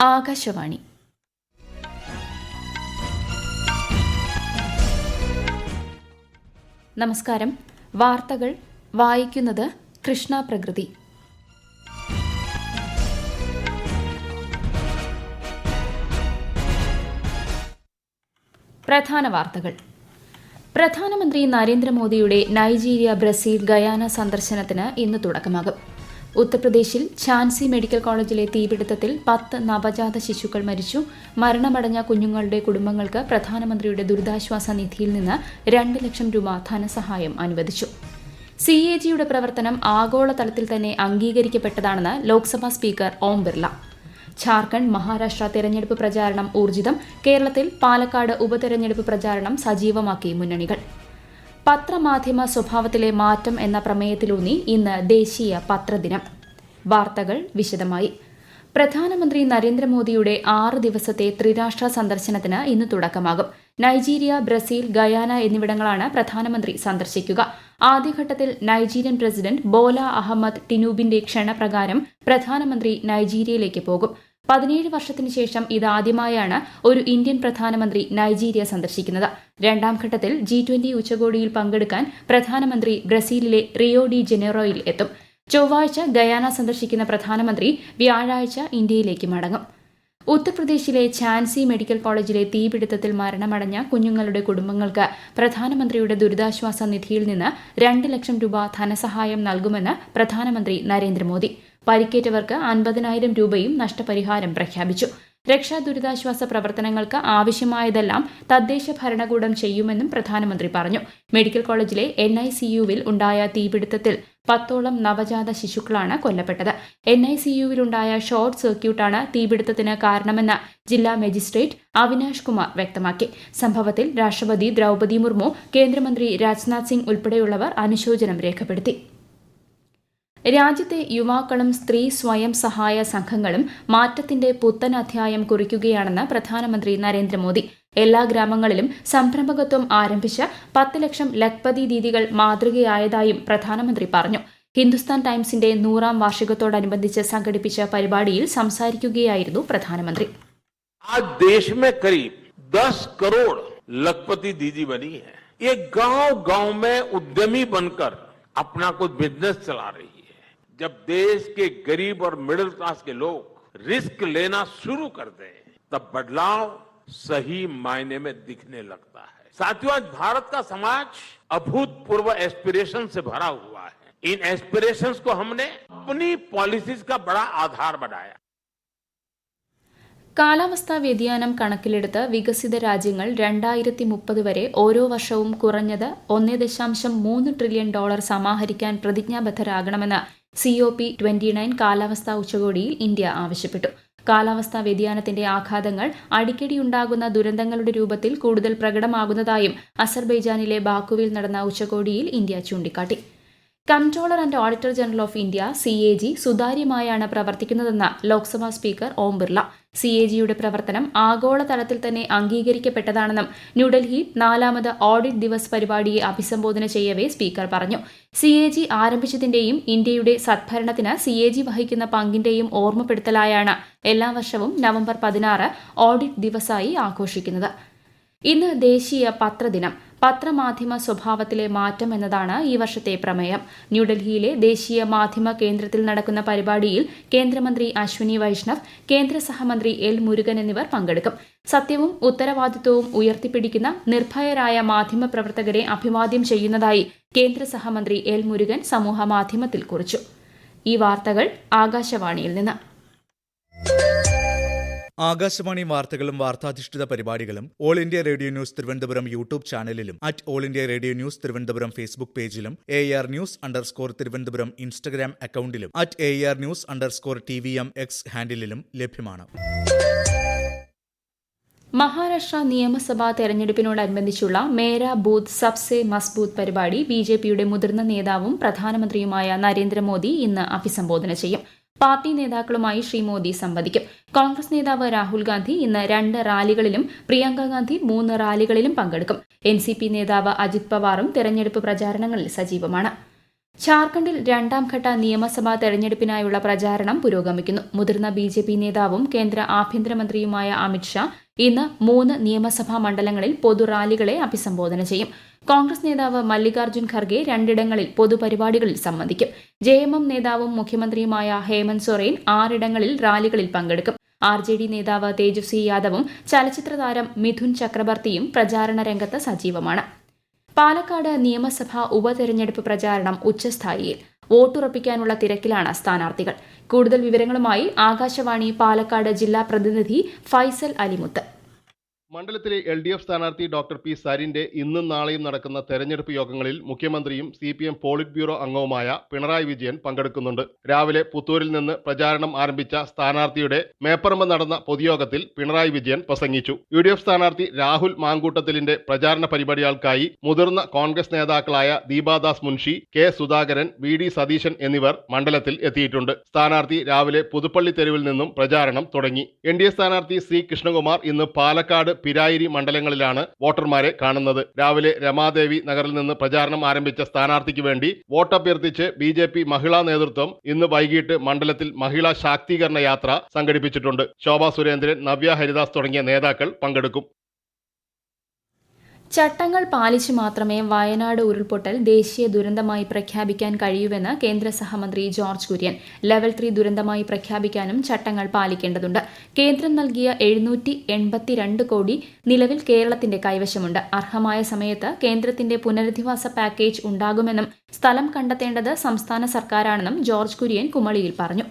ആകാശവാണി. നമസ്കാരം. വാർത്തകൾ വായിക്കുന്നത് കൃഷ്ണ പ്രകൃതി. പ്രധാന വാർത്തകൾ. പ്രധാനമന്ത്രി നരേന്ദ്രമോദിയുടെ നൈജീരിയ, ബ്രസീൽ, ഗയാന സന്ദർശനത്തിന് ഇന്ന് തുടക്കമാകും. ഉത്തർപ്രദേശിൽ ഝാൻസി മെഡിക്കൽ കോളേജിലെ തീപിടുത്തത്തിൽ 10 നവജാത ശിശുക്കൾ മരിച്ചു. മരണമടഞ്ഞ കുഞ്ഞുങ്ങളുടെ കുടുംബങ്ങൾക്ക് പ്രധാനമന്ത്രിയുടെ ദുരിതാശ്വാസ നിധിയിൽ നിന്ന് 2 ലക്ഷം രൂപ ധനസഹായം അനുവദിച്ചു. CAGയുടെ പ്രവർത്തനം ആഗോളതലത്തിൽ തന്നെ അംഗീകരിക്കപ്പെട്ടതാണെന്ന് ലോക്സഭാ സ്പീക്കർ ഓം ബിർള. ഝാർഖണ്ഡ്, മഹാരാഷ്ട്ര തെരഞ്ഞെടുപ്പ് പ്രചാരണം ഊർജിതം. കേരളത്തിൽ പാലക്കാട് ഉപതെരഞ്ഞെടുപ്പ് പ്രചാരണം സജീവമാക്കി മുന്നണികൾ. പത്രമാധ്യമ സ്വഭാവത്തിലെ മാറ്റം എന്ന പ്രമേയത്തിലൂന്നി ഇന്ന് ദേശീയ പത്രദിനം. വാർത്തകൾ വിശദമായി. പ്രധാനമന്ത്രി നരേന്ദ്രമോദിയുടെ 6 ദിവസത്തെ ത്രിരാഷ്ട്ര സന്ദർശനത്തിന് ഇന്ന് തുടക്കമാകും. നൈജീരിയ, ബ്രസീൽ, ഗയാന എന്നിവിടങ്ങളാണ് പ്രധാനമന്ത്രി സന്ദർശിക്കുക. ആദ്യഘട്ടത്തിൽ നൈജീരിയൻ പ്രസിഡന്റ് ബോല അഹമ്മദ് ടിനൂബിന്റെ ക്ഷണപ്രകാരം പ്രധാനമന്ത്രി നൈജീരിയയിലേക്ക് പോകും. 17 വർഷത്തിനു ശേഷം ഇതാദ്യമായാണ് ഒരു ഇന്ത്യൻ പ്രധാനമന്ത്രി നൈജീരിയ സന്ദർശിക്കുന്നത്. രണ്ടാം ഘട്ടത്തിൽ G20 ഉച്ചകോടിയിൽ പങ്കെടുക്കാൻ പ്രധാനമന്ത്രി ബ്രസീലിലെ റിയോ ഡി ജനീറോയിൽ എത്തും. ചൊവ്വാഴ്ച ഗയാന സന്ദർശിക്കുന്ന പ്രധാനമന്ത്രി വ്യാഴാഴ്ച ഇന്ത്യയിലേക്ക് മടങ്ങും. ഉത്തർപ്രദേശിലെ ഝാൻസി മെഡിക്കൽ കോളേജിലെ തീപിടുത്തത്തിൽ മരണമടഞ്ഞ കുഞ്ഞുങ്ങളുടെ കുടുംബങ്ങൾക്ക് പ്രധാനമന്ത്രിയുടെ ദുരിതാശ്വാസ നിധിയിൽ നിന്ന് 2 ലക്ഷം രൂപ ധനസഹായം നൽകുമെന്ന് പ്രധാനമന്ത്രി നരേന്ദ്രമോദി. പരിക്കേറ്റവർക്ക് 50,000 രൂപയും നഷ്ടപരിഹാരം പ്രഖ്യാപിച്ചു. രക്ഷാ ദുരിതാശ്വാസ പ്രവർത്തനങ്ങൾക്ക് ആവശ്യമായതെല്ലാം തദ്ദേശ ഭരണകൂടം ചെയ്യുമെന്നും പ്രധാനമന്ത്രി പറഞ്ഞു. മെഡിക്കൽ കോളേജിലെ NICUവിൽ ഉണ്ടായ തീപിടുത്തത്തിൽ 10ഓളം നവജാത ശിശുക്കളാണ് കൊല്ലപ്പെട്ടത്. NICUവിലുണ്ടായ ഷോർട്ട് സർക്യൂട്ടാണ് തീപിടുത്തത്തിന് കാരണമെന്ന് ജില്ലാ മജിസ്ട്രേറ്റ് അവിനാഷ് കുമാർ വ്യക്തമാക്കി. സംഭവത്തിൽ രാഷ്ട്രപതി ദ്രൌപദി മുർമു, കേന്ദ്രമന്ത്രി രാജ്നാഥ് സിംഗ് ഉൾപ്പെടെയുള്ളവർ അനുശോചനം രേഖപ്പെടുത്തി. രാജ്യത്തെ യുവാക്കളും സ്ത്രീ സ്വയം സഹായ സംഘങ്ങളും മാറ്റത്തിന്റെ പുത്തൻ അധ്യായം കുറിക്കുകയാണെന്ന് പ്രധാനമന്ത്രി നരേന്ദ്രമോദി. എല്ലാ ഗ്രാമങ്ങളിലും സംരംഭകത്വം ആരംഭിച്ച 10 ലക്ഷം ലഖ്പതി ദീദികൾ മാതൃകയായതായും പ്രധാനമന്ത്രി പറഞ്ഞു. ഹിന്ദുസ്ഥാൻ ടൈംസിന്റെ 100ാം വാർഷികത്തോടനുബന്ധിച്ച് സംഘടിപ്പിച്ച പരിപാടിയിൽ സംസാരിക്കുകയായിരുന്നു പ്രധാനമന്ത്രി. आज देश में करीब 10 करोड़ लखपति दीदी बनी है. ये गांव-गांव में उद्यमी बनकर अपना कोई बिजनेस चला रही है. जब देश के गरीब और मिडिल क्लास के लोग रिस्क लेना शुरू कर दें, तब बदलाव सही मायने में दिखने लगता है. साथियों, आज भारत का समाज अभूतपूर्व एस्पिरेशन से भरा हुआ है. इन एस्पिरेशंस को हमने अपनी पॉलिसीज का बड़ा आधार बनाया. കാലാവസ്ഥാ വ്യതിയാനം കണക്കിലെടുത്ത് വികസിത രാജ്യങ്ങൾ 2030 വരെ ഓരോ വർഷവും കുറഞ്ഞത് $1.3 ട്രില്യൺ സമാഹരിക്കാൻ പ്രതിജ്ഞാബദ്ധരാകണമെന്ന് COP29 കാലാവസ്ഥാ ഉച്ചകോടിയിൽ ഇന്ത്യ ആവശ്യപ്പെട്ടു. കാലാവസ്ഥാ വ്യതിയാനത്തിന്റെ ആഘാതങ്ങൾ അടിക്കടിയുണ്ടാകുന്ന ദുരന്തങ്ങളുടെ രൂപത്തിൽ കൂടുതൽ പ്രകടമാകുന്നതായും അസർബൈജാനിലെ ബാക്കുവിൽ നടന്ന ഉച്ചകോടിയിൽ ഇന്ത്യ ചൂണ്ടിക്കാട്ടി. Comptroller and auditor general of India CAG സുതാര്യമായാണ് പ്രവർത്തിക്കുന്നതെന്ന് ലോക്സഭാ സ്പീക്കർ ഓം ബിർള. CAGയുടെ പ്രവർത്തനം ആഗോളതലത്തിൽ തന്നെ അംഗീകരിക്കപ്പെട്ടതാണെന്നും ന്യൂഡൽഹിയിൽ 4ാമത് ഓഡിറ്റ് ദിവസ് പരിപാടിയെ അഭിസംബോധന ചെയ്യവേ സ്പീക്കർ പറഞ്ഞു. CAG ആരംഭിച്ചതിന്റെയും ഇന്ത്യയുടെ സദ്ഭരണത്തിന് CAG വഹിക്കുന്ന പങ്കിന്റെയും ഓർമ്മപ്പെടുത്തലായാണ് എല്ലാ വർഷവും നവംബർ 16 ഓഡിറ്റ് ദിവസായി ആഘോഷിക്കുന്നത്. ഇന്ന് ദേശീയ പത്രദിനം. പത്രമാധ്യമ സ്വഭാവത്തിലെ മാറ്റം എന്നതാണ് ഈ വർഷത്തെ പ്രമേയം. ന്യൂഡൽഹിയിലെ ദേശീയ മാധ്യമ കേന്ദ്രത്തിൽ നടക്കുന്ന പരിപാടിയിൽ കേന്ദ്രമന്ത്രി അശ്വിനി വൈഷ്ണവ്, കേന്ദ്ര സഹമന്ത്രി L. മുരുകൻ എന്നിവർ പങ്കെടുക്കും. സത്യവും ഉത്തരവാദിത്വവും ഉയർത്തിപ്പിടിക്കുന്ന നിർഭയരായ മാധ്യമപ്രവർത്തകരെ അഭിവാദ്യം ചെയ്യുന്നതായി കേന്ദ്ര സഹമന്ത്രി L. മുരുകൻ സമൂഹമാധ്യമത്തിൽ കുറിച്ചു. ഈ വാർത്തകൾ ആകാശവാണിയിൽ നിന്ന്. ആകാശവാണി വാർത്തകളും വാർത്താധിഷ്ഠിത പരിപാടികളും All India Radio News Thiruvananthapuram YouTube ചാനലിലും All India Radio News Thiruvananthapuram Facebook പേജിലും AR News_ തിരുവനന്തപുരം ഇൻസ്റ്റഗ്രാം അക്കൌണ്ടിലും AR News_TVM X ഹാൻഡിലും ലഭ്യമാണ്. മഹാരാഷ്ട്ര നിയമസഭാ തെരഞ്ഞെടുപ്പിനോടനുബന്ധിച്ചുള്ള മേരാ ബൂത്ത് സബ്സെ മസ്ബൂത്ത് പരിപാടി BJPയുടെ മുതിർന്ന നേതാവും പ്രധാനമന്ത്രിയുമായ നരേന്ദ്രമോദി ഇന്ന് അഭിസംബോധന ചെയ്യും. പാർട്ടി നേതാക്കളുമായി ശ്രീ മോദി സംവദിക്കും. കോൺഗ്രസ് നേതാവ് രാഹുൽ ഗാന്ധി ഇന്ന് 2 റാലികളിലും പ്രിയങ്ക ഗാന്ധി 3 റാലികളിലും പങ്കെടുക്കും. NCP നേതാവ് അജിത് പവാറും തെരഞ്ഞെടുപ്പ് പ്രചാരണങ്ങളിൽ സജീവമാണ്. ഝാർഖണ്ഡിൽ രണ്ടാംഘട്ട നിയമസഭാ തെരഞ്ഞെടുപ്പിനായുള്ള പ്രചാരണം പുരോഗമിക്കുന്നു. മുതിർന്ന ബിജെപി നേതാവും കേന്ദ്ര ആഭ്യന്തരമന്ത്രിയുമായ അമിത്ഷാ ഇന്ന് 3 നിയമസഭാ മണ്ഡലങ്ങളിൽ പൊതുറാലികളെ അഭിസംബോധന ചെയ്യും. കോൺഗ്രസ് നേതാവ് മല്ലികാർജ്ജുൻ ഖർഗെ 2 ഇടങ്ങളിൽ പൊതുപരിപാടികളിൽ സംബന്ധിക്കും. ജെഎംഎം നേതാവും മുഖ്യമന്ത്രിയുമായ ഹേമന്ത് സൊറേൻ 6 ഇടങ്ങളിൽ റാലികളിൽ പങ്കെടുക്കും. ആർജെഡി നേതാവ് തേജസ്വി യാദവും ചലച്ചിത്ര താരം മിഥുൻ ചക്രബർത്തിയും പ്രചാരണ രംഗത്ത് സജീവമാണ്. പാലക്കാട് നിയമസഭാ ഉപതെരഞ്ഞെടുപ്പ് പ്രചാരണം ഉച്ചസ്ഥായിയിൽ. വോട്ടുറപ്പിക്കാനുള്ള തിരക്കിലാണ് സ്ഥാനാർത്ഥികൾ. കൂടുതൽ വിവരങ്ങളുമായി ആകാശവാണി പാലക്കാട് ജില്ലാ പ്രതിനിധി ഫൈസൽ അലിമുത്ത്. മണ്ഡലത്തിലെ LDF സ്ഥാനാർത്ഥി ഡോക്ടർ പി സരിന്റെ ഇന്നും നാളെയും നടക്കുന്ന തെരഞ്ഞെടുപ്പ് യോഗങ്ങളിൽ മുഖ്യമന്ത്രിയും CPM പോളിറ്റ് ബ്യൂറോ അംഗവുമായ പിണറായി വിജയൻ പങ്കെടുക്കുന്നുണ്ട്. രാവിലെ പുത്തൂരിൽ നിന്ന് പ്രചാരണം ആരംഭിച്ച സ്ഥാനാർത്ഥിയുടെ മേപ്പറമ്പ് നടന്ന പൊതുയോഗത്തിൽ പിണറായി വിജയൻ പ്രസംഗിച്ചു. UDF സ്ഥാനാർത്ഥി രാഹുൽ മാങ്കൂട്ടത്തിലിന്റെ പ്രചാരണ പരിപാടികൾക്കായി മുതിർന്ന കോൺഗ്രസ് നേതാക്കളായ ദീപാദാസ് മുൻഷി, കെ സുധാകരൻ, VD സതീശൻ എന്നിവർ മണ്ഡലത്തിൽ എത്തിയിട്ടുണ്ട്. സ്ഥാനാർത്ഥി രാവിലെ പുതുപ്പള്ളി തെരുവിൽ നിന്നും പ്രചാരണം തുടങ്ങി. NDA സ്ഥാനാർത്ഥി C കൃഷ്ണകുമാർ ഇന്ന് പാലക്കാട്, പിരായിരി മണ്ഡലങ്ങളിലാണ് വോട്ടർമാരെ കാണുന്നത്. രാവിലെ രമാദേവി നഗറിൽ നിന്ന് പ്രചാരണം ആരംഭിച്ച സ്ഥാനാർത്ഥിക്ക് വേണ്ടി വോട്ടഭ്യർത്ഥിച്ച് BJP മഹിളാ നേതൃത്വം ഇന്ന് വൈകിട്ട് മണ്ഡലത്തിൽ മഹിളാ ശാക്തീകരണ യാത്ര സംഘടിപ്പിച്ചിട്ടുണ്ട്. ശോഭാ സുരേന്ദ്രൻ, നവ്യ ഹരിദാസ് തുടങ്ങിയ നേതാക്കൾ പങ്കെടുക്കും. ചട്ടങ്ങൾ പാലിച്ചു മാത്രമേ വയനാട് ഉരുൾപൊട്ടൽ ദേശീയ ദുരന്തമായി പ്രഖ്യാപിക്കാൻ കഴിയൂവെന്ന് കേന്ദ്ര സഹമന്ത്രി ജോർജ് കുര്യൻ. ലെവൽ 3 ദുരന്തമായി പ്രഖ്യാപിക്കാനും ചട്ടങ്ങൾ പാലിക്കേണ്ടതുണ്ട്. കേന്ദ്രം നൽകിയ 782 കോടി നിലവിൽ കേരളത്തിന്റെ കൈവശമുണ്ട്. അർഹമായ സമയത്ത് കേന്ദ്രത്തിന്റെ പുനരധിവാസ പാക്കേജ് ഉണ്ടാകുമെന്നും സ്ഥലം കണ്ടെത്തേണ്ടത് സംസ്ഥാന സർക്കാരാണെന്നും ജോർജ് കുര്യൻ കുമളിയിൽ പറഞ്ഞു.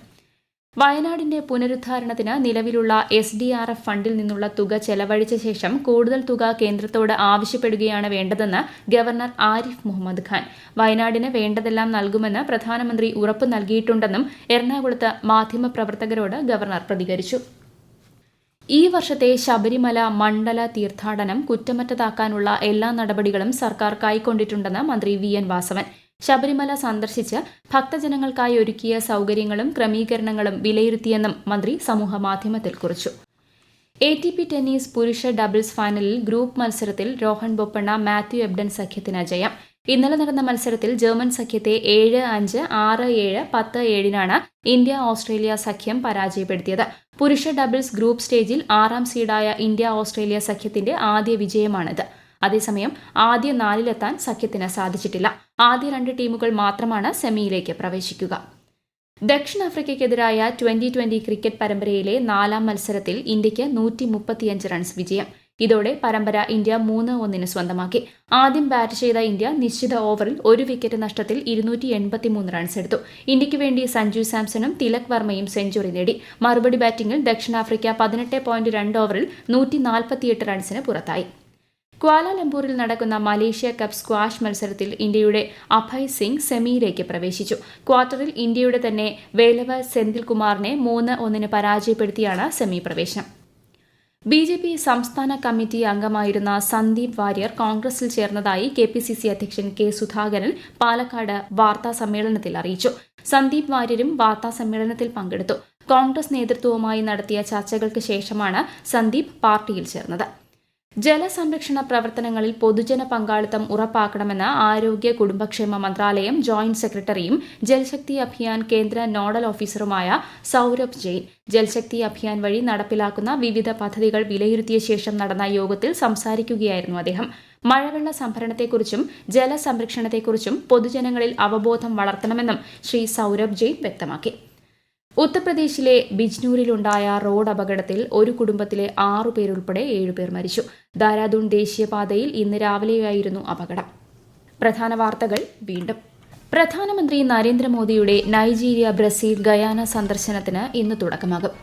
വയനാടിന്റെ പുനരുദ്ധാരണത്തിന് നിലവിലുള്ള SDRF ഫണ്ടിൽ നിന്നുള്ള തുക ചെലവഴിച്ച ശേഷം കൂടുതൽ തുക കേന്ദ്രത്തോട് ആവശ്യപ്പെടുകയാണ് വേണ്ടതെന്ന് ഗവർണർ ആരിഫ് മുഹമ്മദ് ഖാൻ. വയനാടിന് വേണ്ടതെല്ലാം നൽകുമെന്ന് പ്രധാനമന്ത്രി ഉറപ്പ് നൽകിയിട്ടുണ്ടെന്നും എറണാകുളത്ത് മാധ്യമപ്രവർത്തകരോട് ഗവർണർ പ്രതികരിച്ചു. ഈ വർഷത്തെ ശബരിമല മണ്ഡല തീർത്ഥാടനം കുറ്റമറ്റതാക്കാനുള്ള എല്ലാ നടപടികളും സർക്കാർ കൈക്കൊണ്ടിട്ടുണ്ടെന്ന് മന്ത്രി VN വാസവൻ. ശബരിമല സന്ദർശിച്ച് ഭക്തജനങ്ങൾക്കായി ഒരുക്കിയ സൌകര്യങ്ങളും ക്രമീകരണങ്ങളും വിലയിരുത്തിയെന്നും മന്ത്രി സമൂഹമാധ്യമത്തിൽ കുറിച്ചു. ATP ടെന്നീസ് പുരുഷ ഡബിൾസ് ഫൈനലിൽ ഗ്രൂപ്പ് മത്സരത്തിൽ രോഹൻ ബൊപ്പണ്ണ, മാത്യു എബ്ഡൻ സഖ്യത്തിന് ജയം. ഇന്നലെ നടന്ന മത്സരത്തിൽ ജർമ്മൻ സഖ്യത്തെ 7-5, 6-7, 10-7 ഇന്ത്യ-ഓസ്ട്രേലിയ സഖ്യം പരാജയപ്പെടുത്തിയത്. പുരുഷ ഡബിൾസ് ഗ്രൂപ്പ് സ്റ്റേജിൽ 6ാം സീഡായ ഇന്ത്യ-ഓസ്ട്രേലിയ സഖ്യത്തിന്റെ ആദ്യ വിജയമാണിത്. അതേസമയം ആദ്യ 4-ലെത്താൻ സഖ്യത്തിന് സാധിച്ചിട്ടില്ല. ആദ്യ 2 ടീമുകൾ മാത്രമാണ് സെമിയിലേക്ക് പ്രവേശിക്കുക. ദക്ഷിണാഫ്രിക്കയ്ക്കെതിരായ 2020 ക്രിക്കറ്റ് പരമ്പരയിലെ 4ാം മത്സരത്തിൽ ഇന്ത്യയ്ക്ക് 135 റൺസ് വിജയം. ഇതോടെ പരമ്പര ഇന്ത്യ 3-1 സ്വന്തമാക്കി. ആദ്യം ബാറ്റ് ചെയ്ത ഇന്ത്യ നിശ്ചിത ഓവറിൽ 1 വിക്കറ്റ് നഷ്ടത്തിൽ 283 റൺസ് എടുത്ു. ഇന്ത്യയ്ക്ക് വേണ്ടി സഞ്ജു സാംസണും തിലക് വർമ്മയും സെഞ്ചുറി നേടി. മറുപടി ബാറ്റിംഗിൽ ദക്ഷിണാഫ്രിക്ക 18.2 ഓവറിൽ 148 റൺസിന് പുറത്തായി. ക്വാലാലംപൂരിൽ നടക്കുന്ന മലേഷ്യ കപ്പ് സ്ക്വാഷ് മത്സരത്തിൽ ഇന്ത്യയുടെ അഭയ് സിംഗ് സെമിയിലേക്ക് പ്രവേശിച്ചു. ക്വാർട്ടറിൽ ഇന്ത്യയുടെ തന്നെ വേലവ സെന്തിൽകുമാറിനെ 3-1 പരാജയപ്പെടുത്തിയാണ് സെമി പ്രവേശനം. BJP സംസ്ഥാന കമ്മിറ്റി അംഗമായിരുന്ന സന്ദീപ് വാര്യർ കോൺഗ്രസിൽ ചേർന്നതായി KPCC അധ്യക്ഷൻ K സുധാകരൻ പാലക്കാട് വാർത്താസമ്മേളനത്തിൽ അറിയിച്ചു. സന്ദീപ് വാര്യരും വാർത്താസമ്മേളനത്തിൽ പങ്കെടുത്തു. കോൺഗ്രസ് നേതൃത്വവുമായി നടത്തിയ ചർച്ചകൾക്ക് ശേഷമാണ് സന്ദീപ് പാർട്ടിയിൽ ചേർന്നത്. ജലസംരക്ഷണ പ്രവർത്തനങ്ങളിൽ പൊതുജന പങ്കാളിത്തം ഉറപ്പാക്കണമെന്ന് ആരോഗ്യ കുടുംബക്ഷേമ മന്ത്രാലയം ജോയിന്റ് സെക്രട്ടറിയും ജൽശക്തി അഭിയാൻ കേന്ദ്ര നോഡൽ ഓഫീസറുമായ സൌരഭ് ജെയിൻ. ജൽശക്തി അഭിയാൻ വഴി നടപ്പിലാക്കുന്ന വിവിധ പദ്ധതികൾ വിലയിരുത്തിയ ശേഷം നടന്ന യോഗത്തിൽ സംസാരിക്കുകയായിരുന്നു അദ്ദേഹം. മഴവെള്ള സംഭരണത്തെക്കുറിച്ചും ജലസംരക്ഷണത്തെക്കുറിച്ചും പൊതുജനങ്ങളിൽ അവബോധം വളർത്തണമെന്നും ശ്രീ സൌരഭ് ജെയിൻ വ്യക്തമാക്കി. ഉത്തർപ്രദേശിലെ ബിജ്നൂരിലുണ്ടായ റോഡ് അപകടത്തിൽ ഒരു കുടുംബത്തിലെ 6 പേരുൾപ്പെടെ 7 പേർ മരിച്ചു. ദാരാദൂൺ ദേശീയപാതയിൽ ഇന്ന് രാവിലെയായിരുന്നു അപകടം. പ്രധാന വാർത്തകൾ വീണ്ടും. പ്രധാനമന്ത്രി നരേന്ദ്രമോദിയുടെ നൈജീരിയ, ബ്രസീൽ, ഗയാന സന്ദർശനത്തിന് ഇന്ന് തുടക്കമാകും.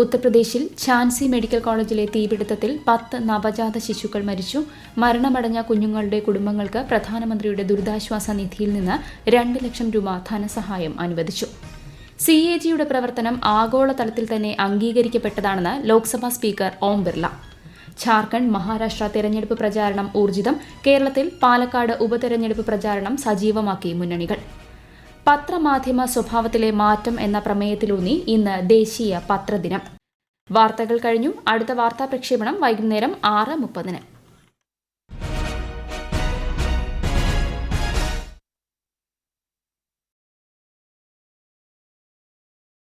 ഉത്തർപ്രദേശിൽ ഝാൻസി മെഡിക്കൽ കോളേജിലെ തീപിടുത്തത്തിൽ 10 നവജാത ശിശുക്കൾ മരിച്ചു. മരണമടഞ്ഞ കുഞ്ഞുങ്ങളുടെ കുടുംബങ്ങൾക്ക് പ്രധാനമന്ത്രിയുടെ ദുരിതാശ്വാസ നിധിയിൽ നിന്ന് 2 ലക്ഷം രൂപ ധനസഹായം അനുവദിച്ചു. CAGയുടെ പ്രവർത്തനം ആഗോളതലത്തിൽ തന്നെ അംഗീകരിക്കപ്പെട്ടതാണെന്ന് ലോക്സഭാ സ്പീക്കർ ഓം ബിർള. ഝാർഖണ്ഡ്, മഹാരാഷ്ട്ര തെരഞ്ഞെടുപ്പ് പ്രചാരണം ഊർജിതം. കേരളത്തിൽ പാലക്കാട് ഉപതെരഞ്ഞെടുപ്പ് പ്രചാരണം സജീവമാക്കി മുന്നണികൾ. പത്രമാധ്യമ സ്വഭാവത്തിലെ മാറ്റം എന്ന പ്രമേയത്തിലൂന്നി ഇന്ന് ദേശീയ പത്രദിനം. വാർത്തകൾ കഴിഞ്ഞു. അടുത്ത വാർത്താ പ്രക്ഷേപണം വൈകുന്നേരം 6:30.